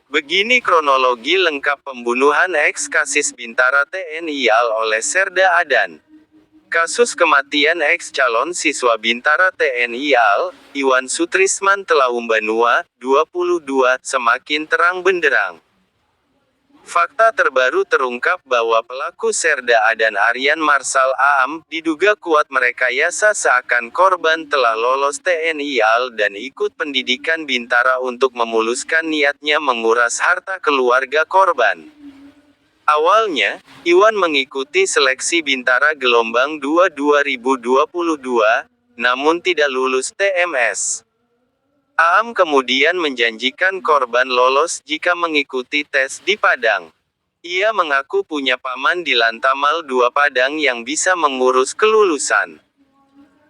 Begini kronologi lengkap pembunuhan ex-Kasis Bintara TNI AL oleh Serda Adan. Kasus kematian ex-calon siswa Bintara TNI AL, Iwan Sutrisman Telaumbanua, 22, semakin terang benderang. Fakta terbaru terungkap bahwa pelaku Serda Adan Aryan Marsal Aam, diduga kuat merekayasa seakan korban telah lolos TNI AL dan ikut pendidikan Bintara untuk memuluskan niatnya menguras harta keluarga korban. Awalnya, Iwan mengikuti seleksi Bintara gelombang 2 2022, namun tidak lulus TMS. Aam kemudian menjanjikan korban lolos jika mengikuti tes di Padang. Ia mengaku punya paman di Lantamal 2 Padang yang bisa mengurus kelulusan.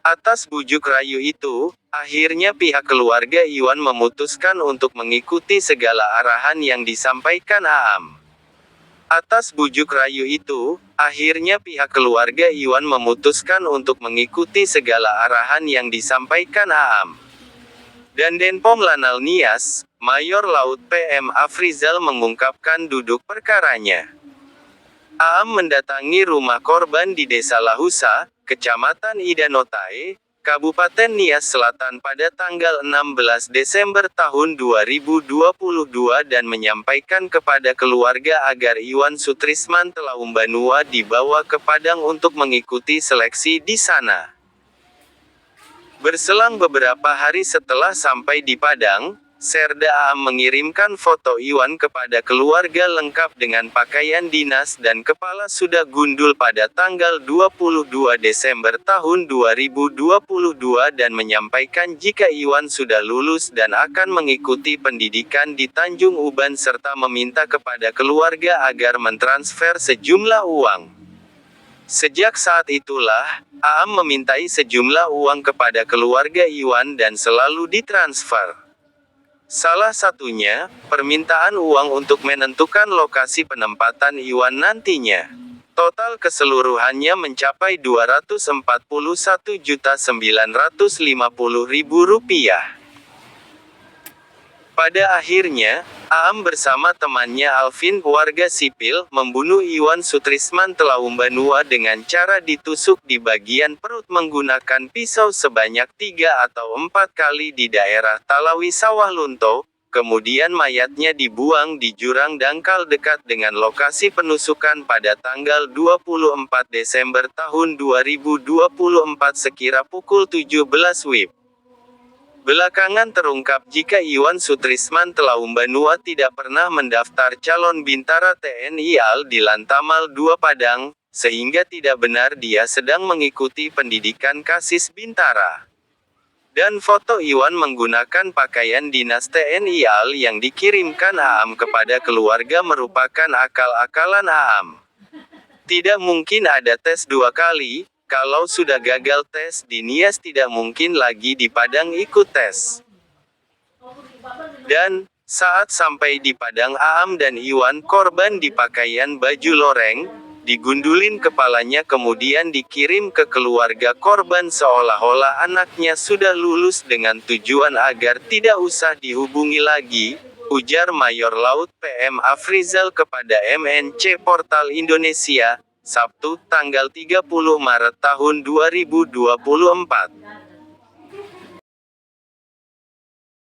Atas bujuk rayu itu, akhirnya pihak keluarga Iwan memutuskan untuk mengikuti segala arahan yang disampaikan Aam. Atas bujuk rayu itu, akhirnya pihak keluarga Iwan memutuskan untuk mengikuti segala arahan yang disampaikan Aam. Dan Denpom Lanal Nias, Mayor Laut PM Afrizal mengungkapkan duduk perkaranya. Aam mendatangi rumah korban di Desa Lahusa, Kecamatan Idanotae, Kabupaten Nias Selatan pada tanggal 16 Desember tahun 2022 dan menyampaikan kepada keluarga agar Iwan Sutrisman Telaumbanua dibawa ke Padang untuk mengikuti seleksi di sana. Berselang beberapa hari setelah sampai di Padang, Serda Aam mengirimkan foto Iwan kepada keluarga lengkap dengan pakaian dinas dan kepala sudah gundul pada tanggal 22 Desember tahun 2022 dan menyampaikan jika Iwan sudah lulus dan akan mengikuti pendidikan di Tanjung Uban serta meminta kepada keluarga agar mentransfer sejumlah uang. Sejak saat itulah, Aam memintai sejumlah uang kepada keluarga Iwan dan selalu ditransfer. Salah satunya, permintaan uang untuk menentukan lokasi penempatan Iwan nantinya. Total keseluruhannya mencapai Rp241.950.000. Pada akhirnya, Aam bersama temannya Alvin, warga sipil, membunuh Iwan Sutrisman Telaumbanua dengan cara ditusuk di bagian perut menggunakan pisau sebanyak 3 atau 4 kali di daerah Talawi Sawah Lunto, kemudian mayatnya dibuang di jurang dangkal dekat dengan lokasi penusukan pada tanggal 24 Desember tahun 2024 sekira pukul 17 WIB. Belakangan terungkap jika Iwan Sutrisman Telaumbanua tidak pernah mendaftar calon Bintara TNI AL di Lantamal 2 Padang, sehingga tidak benar dia sedang mengikuti pendidikan Kasis Bintara. Dan foto Iwan menggunakan pakaian dinas TNI AL yang dikirimkan Aam kepada keluarga merupakan akal-akalan Aam. Tidak mungkin ada tes 2 kali. Kalau sudah gagal tes di Nias tidak mungkin lagi di Padang ikut tes. Dan, saat sampai di Padang Aam dan Iwan korban di pakaian baju loreng, digundulin kepalanya kemudian dikirim ke keluarga korban seolah-olah anaknya sudah lulus dengan tujuan agar tidak usah dihubungi lagi, ujar Mayor Laut PM Afrizal kepada MNC Portal Indonesia, Sabtu, tanggal 30 Maret tahun 2024.